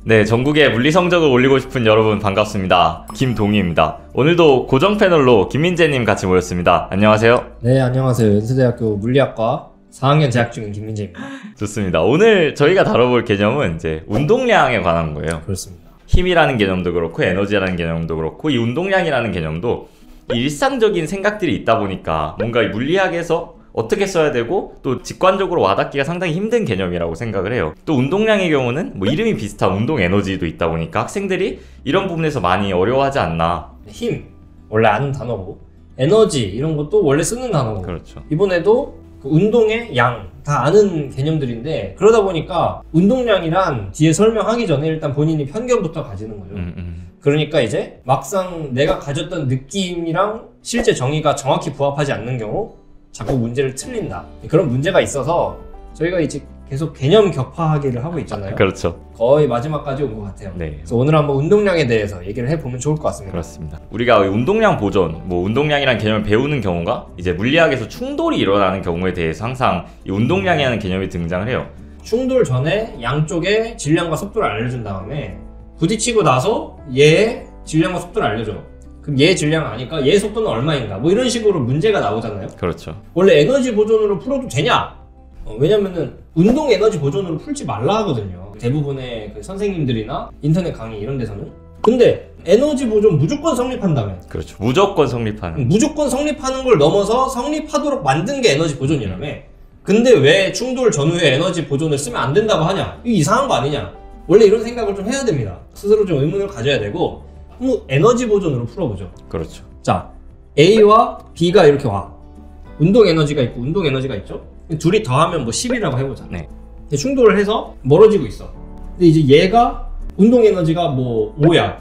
네, 전국에 물리 성적을 올리고 싶은 여러분 반갑습니다. 김동희입니다. 오늘도 고정 패널로 김민재님 같이 모였습니다. 안녕하세요. 네, 안녕하세요. 연세대학교 물리학과 4학년 재학 중인 김민재입니다. 좋습니다. 오늘 저희가 다뤄볼 개념은 이제 운동량에 관한 거예요. 그렇습니다. 힘이라는 개념도 그렇고 에너지라는 개념도 그렇고 이 운동량이라는 개념도 일상적인 생각들이 있다 보니까 뭔가 이 물리학에서 어떻게 써야 되고 또 직관적으로 와닿기가 상당히 힘든 개념이라고 생각을 해요. 또 운동량의 경우는 뭐 이름이 비슷한 운동 에너지도 있다 보니까 학생들이 이런 부분에서 많이 어려워하지 않나. 힘, 원래 아는 단어고, 에너지 이런 것도 원래 쓰는 단어고, 그렇죠. 이번에도 그 운동의 양, 다 아는 개념들인데, 그러다 보니까 운동량이란 뒤에 설명하기 전에 일단 본인이 편견부터 가지는 거죠. 그러니까 이제 막상 내가 가졌던 느낌이랑 실제 정의가 정확히 부합하지 않는 경우 자꾸 문제를 틀린다. 그런 문제가 있어서 저희가 이제 계속 개념 격파하기를 하고 있잖아요. 그렇죠. 거의 마지막까지 온 것 같아요. 네. 그래서 오늘 한번 운동량에 대해서 얘기를 해보면 좋을 것 같습니다. 그렇습니다. 우리가 운동량 보존, 뭐 운동량이라는 개념을 배우는 경우가 이제 물리학에서 충돌이 일어나는 경우에 대해서 항상 이 운동량이라는 개념이 등장을 해요. 충돌 전에 양쪽의 질량과 속도를 알려준 다음에 부딪히고 나서 얘의 질량과 속도를 알려줘. 그럼 얘의 질량 아니까 얘의 속도는 얼마인가? 뭐 이런 식으로 문제가 나오잖아요. 그렇죠. 원래 에너지 보존으로 풀어도 되냐? 왜냐면은 운동 에너지 보존으로 풀지 말라 하거든요. 대부분의 그 선생님들이나 인터넷 강의 이런 데서는. 근데 에너지 보존 무조건 성립한다며. 그렇죠. 무조건 성립하는. 무조건 성립하는 걸 넘어서 성립하도록 만든 게 에너지 보존이라며. 근데 왜 충돌 전후에 에너지 보존을 쓰면 안 된다고 하냐? 이거 이상한 거 아니냐? 원래 이런 생각을 좀 해야 됩니다. 스스로 좀 의문을 가져야 되고, 한번 에너지 보존으로 풀어보죠. 그렇죠. 자, A와 B가 이렇게 와. 운동 에너지가 있고 운동 에너지가 있죠? 둘이 더하면 뭐 10이라고 해보자. 네. 충돌을 해서 멀어지고 있어. 근데 이제 얘가 운동 에너지가 뭐 5야.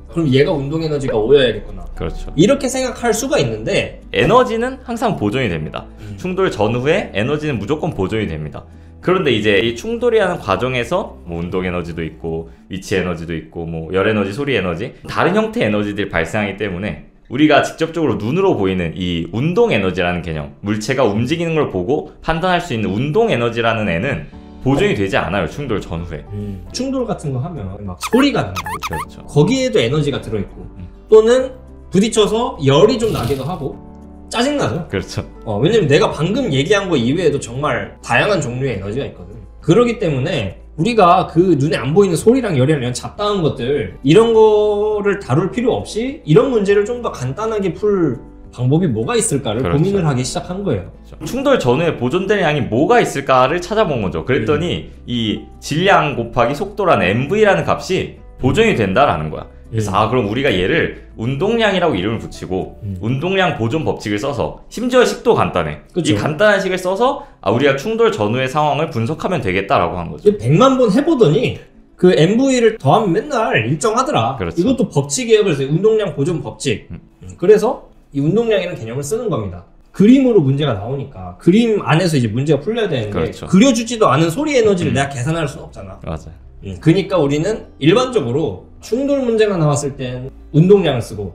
그럼 얘가 운동 에너지가 5여야겠구나. 그렇죠. 이렇게 생각할 수가 있는데 에너지는 항상 보존이 됩니다. 충돌 전후에 에너지는 무조건 보존이 됩니다. 그런데 이제 이 충돌이라는 과정에서 뭐 운동 에너지도 있고 위치 에너지도 있고 뭐 열 에너지, 소리 에너지 다른 형태의 에너지들이 발생하기 때문에 우리가 직접적으로 눈으로 보이는 이 운동 에너지라는 개념, 물체가 움직이는 걸 보고 판단할 수 있는 운동 에너지라는 애는 보존이 되지 않아요. 충돌 전후에. 충돌 같은 거 하면 막 소리가 나요. 그렇죠. 거기에도 에너지가 들어있고 또는 부딪혀서 열이 좀 나기도 하고 짜증나죠? 그렇죠. 왜냐면 내가 방금 얘기한 거 이외에도 정말 다양한 종류의 에너지가 있거든. 그렇기 때문에 우리가 그 눈에 안 보이는 소리랑 열이랑 이런 잡다한 것들 이런 거를 다룰 필요 없이 이런 문제를 좀 더 간단하게 풀 방법이 뭐가 있을까를 그렇죠. 고민을 하기 시작한 거예요. 충돌 전후에 보존되는 양이 뭐가 있을까를 찾아본 거죠. 그랬더니 이 질량 곱하기 속도라는 MV라는 값이 보존이 된다라는 거야. 그래서 그럼 우리가 얘를 운동량이라고 이름을 붙이고 운동량 보존 법칙을 써서 심지어 식도 간단해. 그쵸. 이 간단한 식을 써서 우리가 충돌 전후의 상황을 분석하면 되겠다라고 한 거죠. 100만 번 해보더니 그 MV를 더하면 맨날 일정하더라. 그렇죠. 이것도 법칙이에요. 그래서 운동량 보존 법칙. 그래서 이 운동량이라는 개념을 쓰는 겁니다. 그림으로 문제가 나오니까 그림 안에서 이제 문제가 풀려야 되는데 그렇죠. 그려주지도 않은 소리 에너지를 내가 계산할 수는 없잖아. 맞아요. 그러니까 우리는 일반적으로 충돌 문제가 나왔을 땐 운동량을 쓰고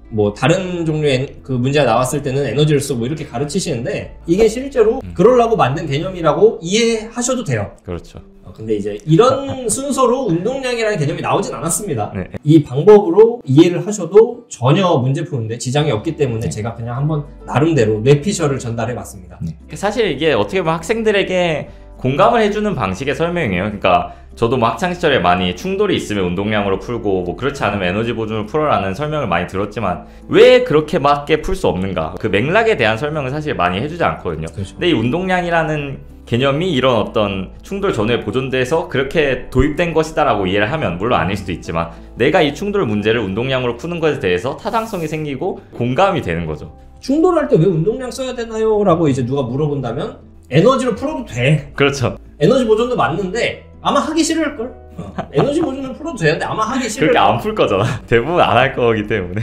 뭐 다른 종류의 그 문제가 나왔을 때는 에너지를 쓰고 이렇게 가르치시는데 이게 실제로 그러려고 만든 개념이라고 이해하셔도 돼요. 그렇죠. 근데 이제 이런 순서로 운동량이라는 개념이 나오진 않았습니다. 네. 이 방법으로 이해를 하셔도 전혀 문제 푸는데 지장이 없기 때문에 제가 그냥 한번 나름대로 뇌피셜을 전달해 봤습니다. 사실 이게 어떻게 보면 학생들에게 공감을 해주는 방식의 설명이에요. 그러니까 저도 뭐 학창시절에 많이 충돌이 있으면 운동량으로 풀고 뭐 그렇지 않으면 에너지 보존을 풀어라는 설명을 많이 들었지만 왜 그렇게 맞게 풀 수 없는가, 그 맥락에 대한 설명을 사실 많이 해주지 않거든요. 그렇죠. 근데 이 운동량이라는 개념이 이런 어떤 충돌 전후에 보존돼서 그렇게 도입된 것이다 라고 이해를 하면 물론 아닐 수도 있지만 내가 이 충돌 문제를 운동량으로 푸는 것에 대해서 타당성이 생기고 공감이 되는 거죠. 충돌할 때 왜 운동량 써야 되나요? 라고 이제 누가 물어본다면 에너지로 풀어도 돼. 그렇죠. 에너지 보존도 맞는데 아마 하기 싫을걸? 에너지 보존은 풀어도 되는데 아마 하기 싫을걸? 그렇게 안 풀 거잖아. 대부분 안 할 거기 때문에.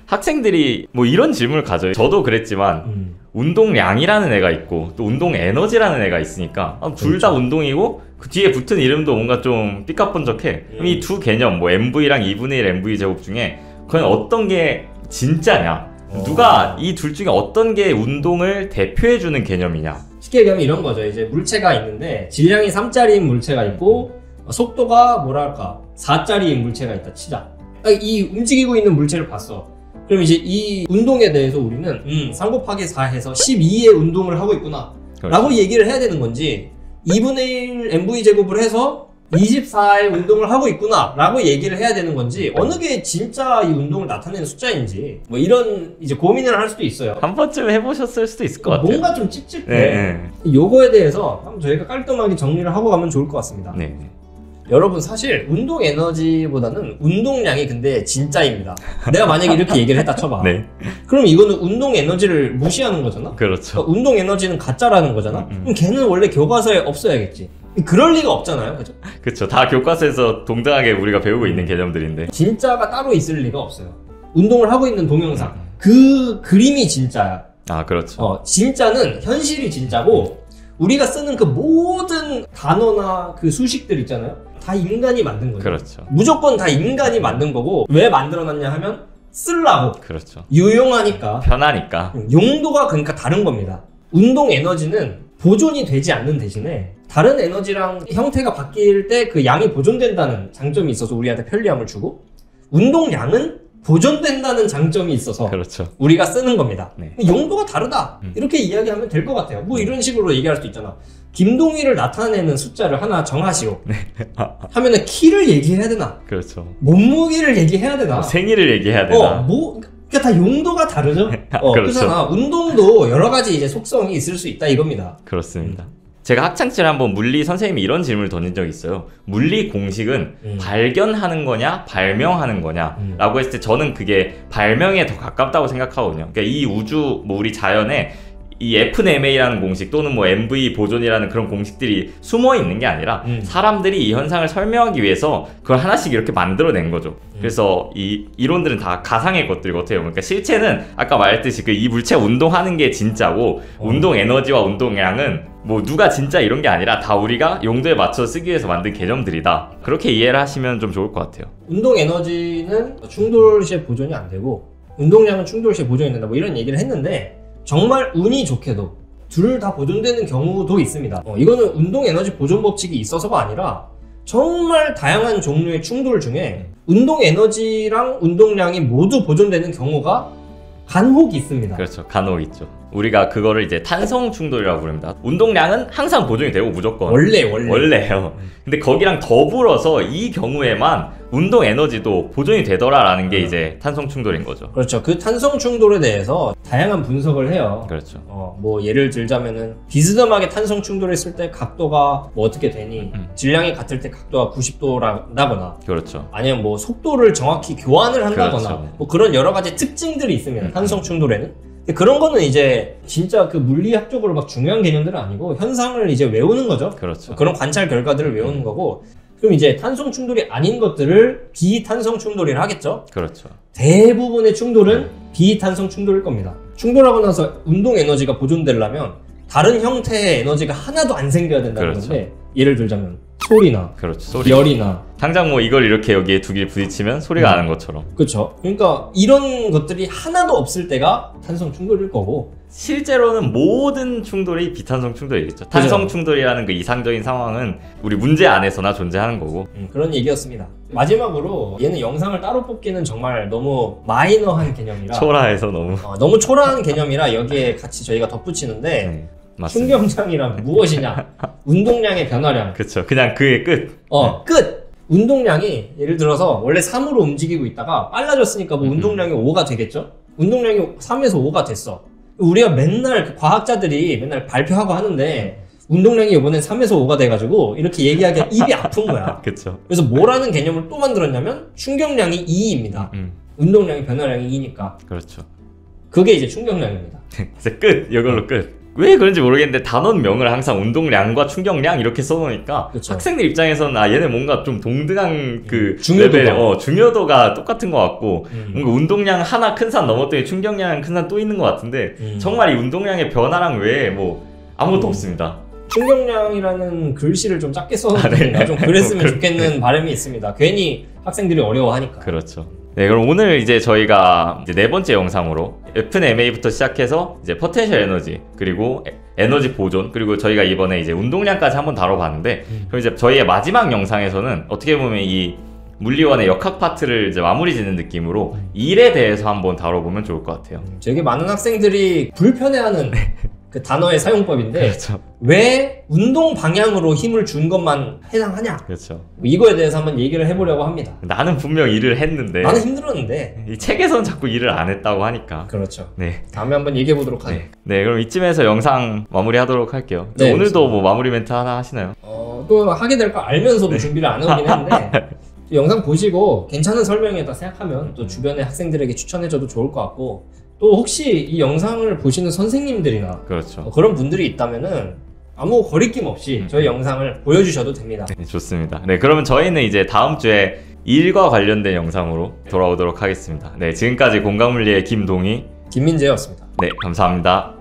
학생들이 뭐 이런 질문을 가져요. 저도 그랬지만 운동량이라는 애가 있고 또 운동 에너지라는 애가 있으니까 둘 다 운동이고 그 뒤에 붙은 이름도 뭔가 좀 삐까뻔쩍해. 이 두 개념 뭐 MV랑 2분의 1 MV 제곱 중에 과연 어떤 게 진짜냐, 누가 이 둘 중에 어떤 게 운동을 대표해주는 개념이냐. 쉽게 얘기하면 이런 거죠. 이제 물체가 있는데 질량이 3짜리인 물체가 있고 속도가 뭐랄까 4짜리 물체가 있다 치자. 딱 이 움직이고 있는 물체를 봤어. 그럼 이제 이 운동에 대해서 우리는 3 곱하기 4 해서 12의 운동을 하고 있구나 라고 얘기를 해야 되는 건지 2분의 1 mv 제곱을 해서 24의 운동을 하고 있구나 라고 얘기를 해야 되는 건지 어느 게 진짜 이 운동을 나타내는 숫자인지 뭐 이런 이제 고민을 할 수도 있어요. 한 번쯤 해보셨을 수도 있을 것 같아요. 뭔가 좀 찝찝해. 네. 요거에 대해서 한번 저희가 깔끔하게 정리를 하고 가면 좋을 것 같습니다. 네. 여러분 사실 운동 에너지보다는 운동량이 근데 진짜입니다. 내가 만약에 이렇게 얘기를 했다 쳐봐. 네. 그럼 이거는 운동 에너지를 무시하는 거잖아? 그렇죠. 그러니까 운동 에너지는 가짜라는 거잖아? 그럼 걔는 원래 교과서에 없어야겠지. 그럴 리가 없잖아요. 그죠? 그쵸. 다 교과서에서 동등하게 우리가 배우고 있는 개념들인데. 진짜가 따로 있을 리가 없어요. 운동을 하고 있는 동영상. 그 그림이 진짜야. 아, 그렇죠. 진짜는 현실이 진짜고 우리가 쓰는 그 모든 단어나 그 수식들 있잖아요. 다 인간이 만든 거죠. 그렇죠. 무조건 다 인간이 만든 거고 왜 만들어놨냐 하면 쓰려고. 그렇죠. 유용하니까. 편하니까. 용도가 그러니까 다른 겁니다. 운동 에너지는 보존이 되지 않는 대신에 다른 에너지랑 형태가 바뀔 때 그 양이 보존된다는 장점이 있어서 우리한테 편리함을 주고 운동량은 보존된다는 장점이 있어서 그렇죠. 우리가 쓰는 겁니다. 네. 용도가 다르다. 이렇게 이야기하면 될 것 같아요. 뭐 이런 식으로 얘기할 수도 있잖아. 김동희를 나타내는 숫자를 하나 정하시오. 하면은 키를 얘기해야 되나? 그렇죠. 몸무게를 얘기해야 되나? 생일을 얘기해야 되나? 그러니까 다 용도가 다르죠? 그렇죠. 그렇잖아. 운동도 여러 가지 이제 속성이 있을 수 있다 이겁니다. 그렇습니다. 제가 학창시절에 한번 물리 선생님이 이런 질문을 던진 적이 있어요. 물리 공식은 발견하는 거냐 발명하는 거냐 라고 했을 때 저는 그게 발명에 더 가깝다고 생각하거든요. 그러니까 이 우주 뭐 우리 자연에 이 FMA라는 공식 또는 뭐 MV 보존이라는 그런 공식들이 숨어 있는 게 아니라 사람들이 이 현상을 설명하기 위해서 그걸 하나씩 이렇게 만들어낸 거죠. 그래서 이 이론들은 다 가상의 것들 같아요. 그러니까 실체는 아까 말했듯이 그 이 물체 운동하는 게 진짜고 운동 에너지와 운동량은 뭐 누가 진짜 이런 게 아니라 다 우리가 용도에 맞춰 쓰기 위해서 만든 개념들이다. 그렇게 이해를 하시면 좀 좋을 것 같아요. 운동 에너지는 충돌 시에 보존이 안 되고 운동량은 충돌 시에 보존이 된다. 뭐 이런 얘기를 했는데 정말 운이 좋게도 둘 다 보존되는 경우도 있습니다. 이거는 운동 에너지 보존 법칙이 있어서가 아니라 정말 다양한 종류의 충돌 중에 운동 에너지랑 운동량이 모두 보존되는 경우가 간혹 있습니다. 그렇죠. 간혹 있죠. 우리가 그거를 이제 탄성 충돌이라고 부릅니다. 운동량은 항상 보존이 되고 무조건 원래요. 근데 거기랑 더불어서 이 경우에만 운동 에너지도 보존이 되더라라는 게 이제 탄성 충돌인 거죠. 그렇죠. 그 탄성 충돌에 대해서 다양한 분석을 해요. 그렇죠. 뭐 예를 들자면은 비스듬하게 탄성 충돌했을 때 각도가 뭐 어떻게 되니 질량이 같을 때 각도가 90도라거나 그렇죠. 아니면 뭐 속도를 정확히 교환을 한다거나 그렇죠. 뭐 그런 여러 가지 특징들이 있습니다. 탄성 충돌에는. 그런 거는 이제 진짜 그 물리학적으로 막 중요한 개념들은 아니고 현상을 이제 외우는 거죠. 그렇죠. 그런 관찰 결과들을 외우는 거고 그럼 이제 탄성 충돌이 아닌 것들을 비탄성 충돌이라 하겠죠. 그렇죠. 대부분의 충돌은 비탄성 충돌일 겁니다. 충돌하고 나서 운동 에너지가 보존되려면 다른 형태의 에너지가 하나도 안 생겨야 된다는 그렇죠. 건데 예를 들자면 소리나 그렇죠. 소리. 열이나 당장 뭐 이걸 이렇게 여기에 두 개 부딪히면 소리가 나는 것처럼. 그렇죠. 그러니까 이런 것들이 하나도 없을 때가 탄성 충돌일 거고 실제로는 모든 충돌이 비탄성 충돌이겠죠. 탄성 충돌이라는 그 이상적인 상황은 우리 문제 안에서나 존재하는 거고. 그런 얘기였습니다. 마지막으로 얘는 영상을 따로 뽑기는 정말 너무 마이너한 개념이라 초라해서 너무 너무 초라한 개념이라 여기에 같이 저희가 덧붙이는데 네, 맞습니다. 충격량이란 무엇이냐 운동량의 변화량 그쵸. 그냥 그의 끝. 끝! 운동량이 예를 들어서 원래 3으로 움직이고 있다가 빨라졌으니까 뭐 운동량이 5가 되겠죠? 운동량이 3에서 5가 됐어. 우리가 맨날 그 과학자들이 맨날 발표하고 하는데 운동량이 이번엔 3에서 5가 돼가지고 이렇게 얘기하기가 입이 아픈 거야. 그쵸. 그래서 뭐라는 개념을 또 만들었냐면 충격량이 2입니다. 운동량이 변화량이 2니까. 그렇죠. 그게 이제 충격량입니다. 그래서 끝! 이걸로 끝. 왜 그런지 모르겠는데 단원명을 항상 운동량과 충격량 이렇게 써놓으니까 그쵸. 학생들 입장에서는 얘네 뭔가 좀 동등한 그 중요도가. 레벨, 중요도가 똑같은 것 같고 뭔가 운동량 하나 큰 산 넘었더니 충격량 큰 산 또 있는 것 같은데 정말 이 운동량의 변화랑 외에 뭐 아무것도 없습니다. 충격량이라는 글씨를 좀 작게 써놓으니까 좀 그랬으면 좋겠는 바람이 있습니다. 괜히 학생들이 어려워하니까. 그렇죠. 네, 그럼 오늘 이제 저희가 이제 네 번째 영상으로 FMA부터 시작해서 이제 포텐셜 에너지 그리고 에너지 보존, 그리고 저희가 이번에 이제 운동량까지 한번 다뤄봤는데, 그럼 이제 저희의 마지막 영상에서는 어떻게 보면 이 물리원의 역학 파트를 이제 마무리 짓는 느낌으로 일에 대해서 한번 다뤄보면 좋을 것 같아요. 되게 많은 학생들이 불편해하는 그 단어의 사용법인데 그렇죠. 왜 운동 방향으로 힘을 준 것만 해당하냐? 그렇죠. 이거에 대해서 한번 얘기를 해보려고 합니다. 나는 분명 일을 했는데 나는 힘들었는데 이 책에서는 자꾸 일을 안 했다고 하니까. 그렇죠. 네. 다음에 한번 얘기해 보도록 하죠. 네, 그럼 이쯤에서 영상 마무리하도록 할게요. 네, 오늘도 뭐 마무리 멘트 하나 하시나요? 또 하게 될 거 알면서도 준비를 안 해오긴 했는데 영상 보시고 괜찮은 설명이다 생각하면 또 주변의 학생들에게 추천해줘도 좋을 것 같고, 또 혹시 이 영상을 보시는 선생님들이나 그렇죠. 그런 분들이 있다면은 아무 거리낌 없이 저희 영상을 보여주셔도 됩니다. 네, 좋습니다. 네, 그러면 저희는 이제 다음 주에 일과 관련된 영상으로 돌아오도록 하겠습니다. 네, 지금까지 공강물리의 김동희, 김민재였습니다. 네, 감사합니다.